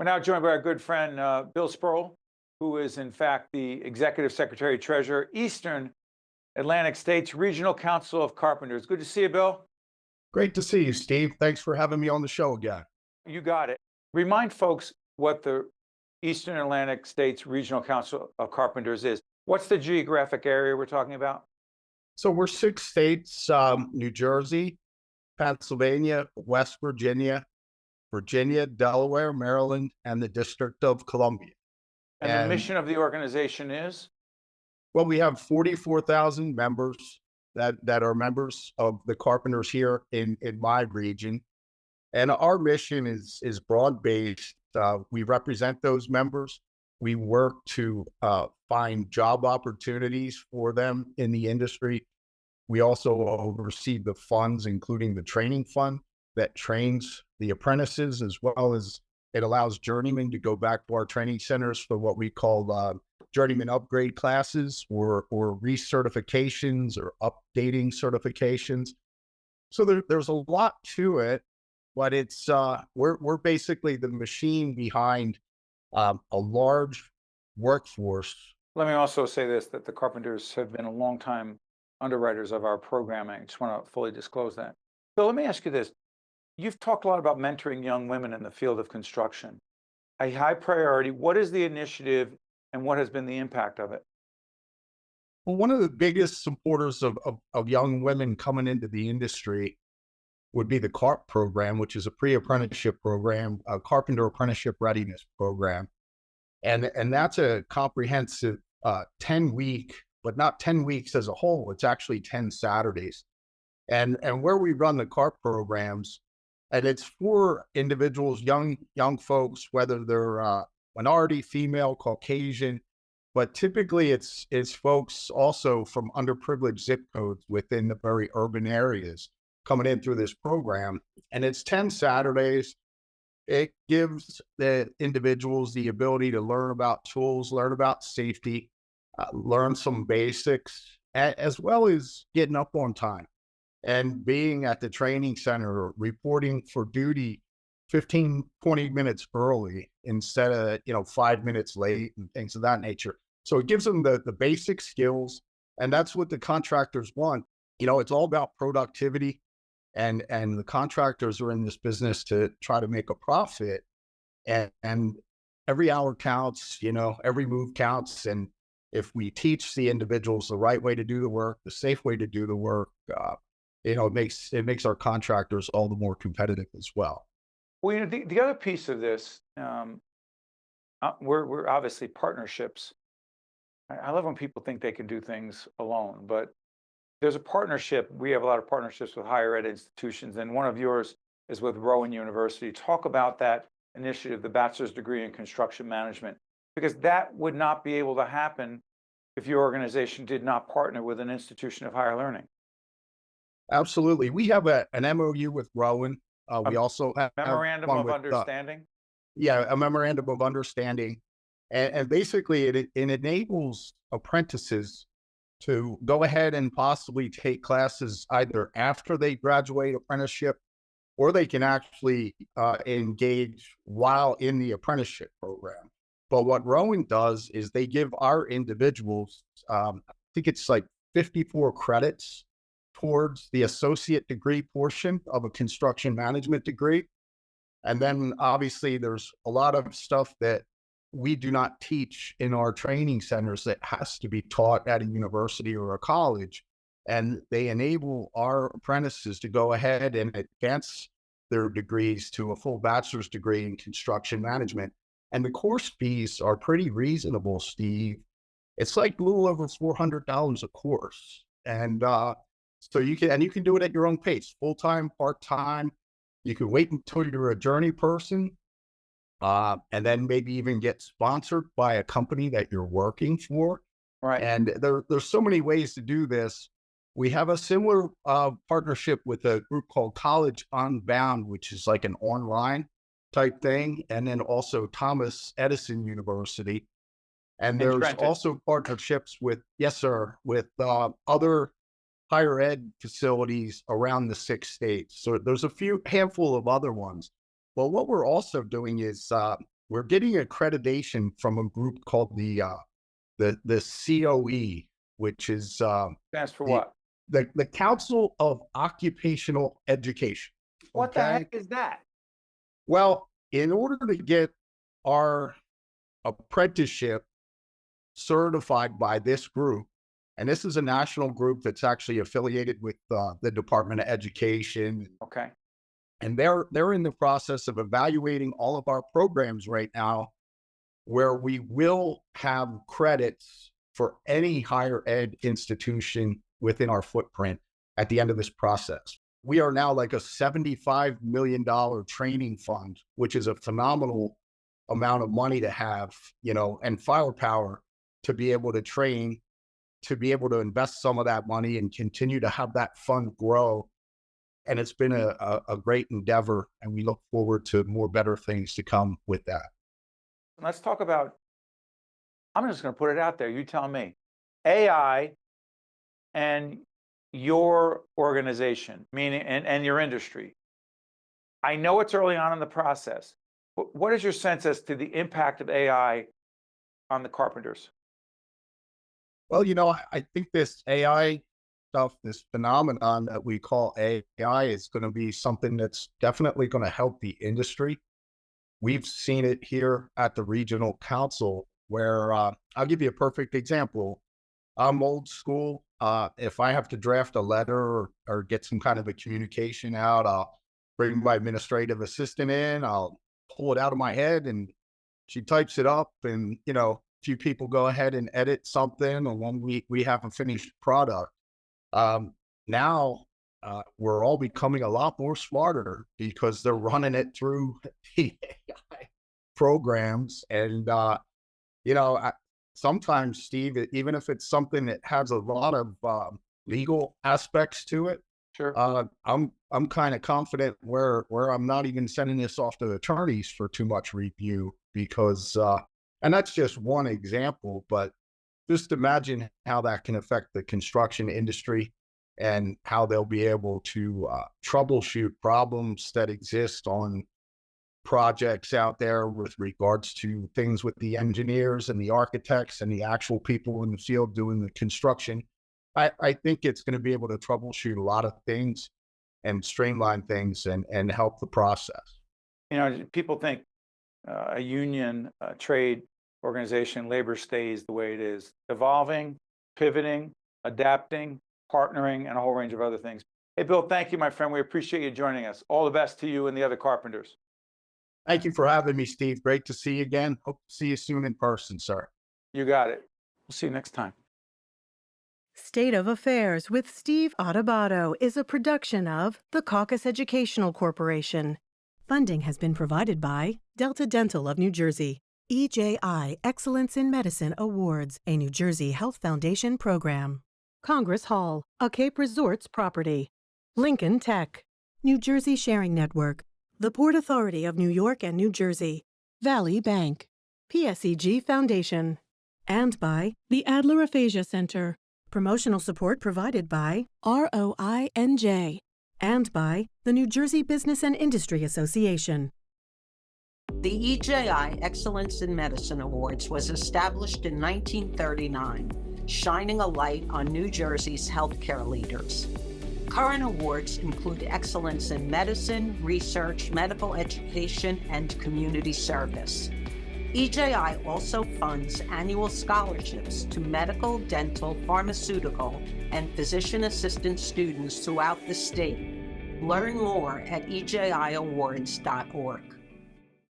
We're now joined by our good friend, Bill Sproule, who is in fact the Executive Secretary Treasurer, Eastern Atlantic States Regional Council of Carpenters. Good to see you, Bill. Great to see you, Steve. Thanks for having me on the show again. You got it. Remind folks what the Eastern Atlantic States Regional Council of Carpenters is. What's the geographic area we're talking about? So we're 6 states, New Jersey, Pennsylvania, West Virginia, Delaware, Maryland, and the District of Columbia. And the And mission of the organization is? well, we have 44,000 members that are members of the Carpenters here in my region. And our mission is broad-based. We represent those members. We work to find job opportunities for them in the industry. We also oversee the funds, including the training fund that trains the apprentices, as well as it allows journeymen to go back to our training centers for what we call journeyman upgrade classes or recertifications or updating certifications. So there's a lot to it, but it's we're basically the machine behind a large workforce. Let me also say this, that the Carpenters have been a long time underwriters of our programming. I just want to fully disclose that. So let me ask you this. You've talked a lot about mentoring young women in the field of construction. A high priority. What is the initiative and what has been the impact of it? Well, one of the biggest supporters of young women coming into the industry would be the CARP program, which is a pre-apprenticeship program, a carpenter apprenticeship readiness program. And that's a comprehensive 10-week, but not 10 weeks as a whole. It's actually 10 Saturdays. And where we run the CARP programs, and it's for individuals, young folks, whether they're minority, female, Caucasian, but typically it's folks also from underprivileged zip codes within the very urban areas coming in through this program. And it's 10 Saturdays. It gives the individuals the ability to learn about tools, learn about safety, learn some basics, as well as getting up on time and being at the training center, reporting for duty 15, 20 minutes early instead of, 5 minutes late and things of that nature. So it gives them the basic skills, and that's what the contractors want. It's all about productivity, and the contractors are in this business to try to make a profit, and every hour counts, every move counts. And if we teach the individuals the right way to do the work, the safe way to do the work, it makes our contractors all the more competitive as well. Well, the other piece of this, we're obviously partnerships. I love when people think they can do things alone, but there's a partnership. We have a lot of partnerships with higher ed institutions, and one of yours is with Rowan University. Talk about that initiative, the bachelor's degree in construction management, because that would not be able to happen if your organization did not partner with an institution of higher learning. Absolutely. We have an MOU with Rowan. A We also have memorandum one of with, understanding. a memorandum of understanding. And basically, it enables apprentices to go ahead and possibly take classes either after they graduate apprenticeship, or they can actually engage while in the apprenticeship program. But what Rowan does is they give our individuals, I think it's like 54 credits towards the associate degree portion of a construction management degree. And then obviously there's a lot of stuff that we do not teach in our training centers that has to be taught at a university or a college. And they enable our apprentices to go ahead and advance their degrees to a full bachelor's degree in construction management. And the course fees are pretty reasonable, Steve. It's like a little over $400 a course. And so you can do it at your own pace, full-time, part-time. You can wait until you're a journey person, and then maybe even get sponsored by a company that you're working for. Right. And there's so many ways to do this. We have a similar partnership with a group called College Unbound, which is like an online type thing, and then also Thomas Edison University. And In there's Trenton. also partnerships with, yes, sir, with other higher ed facilities around the 6 states. So there's a handful of other ones. But what we're also doing is we're getting accreditation from a group called the COE, which is Stands for the what? the Council of Occupational Education. What the Okay. heck is that? Well, in order to get our apprenticeship certified by this group, and this is a national group that's actually affiliated with the Department of Education, Okay. and they're in the process of evaluating all of our programs right now, where we will have credits for any higher ed institution within our footprint at the end of this process. We are now like a $75 million training fund, which is a phenomenal amount of money to have, and firepower to be able to train, to be able to invest some of that money and continue to have that fund grow. And it's been a great endeavor, and we look forward to more better things to come with that. Let's talk about, I'm just going to put it out there. You tell me. AI and your organization, meaning, and your industry. I know it's early on in the process. But what is your sense as to the impact of AI on the carpenters? Well, I think this AI stuff, this phenomenon that we call AI, is going to be something that's definitely going to help the industry. We've seen it here at the regional council where I'll give you a perfect example. I'm old school. If I have to draft a letter or get some kind of a communication out, I'll bring my administrative assistant in, I'll pull it out of my head, and she types it up, and, a few people go ahead and edit something, and then we have a finished product. Now, we're all becoming a lot more smarter because they're running it through the AI programs. And, sometimes, Steve, even if it's something that has a lot of legal aspects to it, Sure. I'm kind of confident where I'm not even sending this off to attorneys for too much review because, and that's just one example, but just imagine how that can affect the construction industry and how they'll be able to troubleshoot problems that exist on projects out there with regards to things with the engineers and the architects and the actual people in the field doing the construction. I think it's going to be able to troubleshoot a lot of things and streamline things and help the process. People think a union, a trade organization, labor stays the way it is, evolving, pivoting, adapting, partnering, and a whole range of other things. Hey, Bill, thank you, my friend. We appreciate you joining us. All the best to you and the other carpenters. Thank you for having me, Steve. Great to see you again. Hope to see you soon in person, sir. You got it. We'll see you next time. State of Affairs with Steve Adubato is a production of the Caucus Educational Corporation. Funding has been provided by Delta Dental of New Jersey, EJI Excellence in Medicine Awards, a New Jersey Health Foundation program, Congress Hall, a Cape Resorts property, Lincoln Tech, New Jersey Sharing Network, the Port Authority of New York and New Jersey, Valley Bank, PSEG Foundation, and by the Adler Aphasia Center. Promotional support provided by ROINJ and by the New Jersey Business and Industry Association. The EJI Excellence in Medicine Awards was established in 1939, shining a light on New Jersey's healthcare leaders. Current awards include excellence in medicine, research, medical education, and community service. EJI also funds annual scholarships to medical, dental, pharmaceutical, and physician assistant students throughout the state. Learn more at ejiawards.org.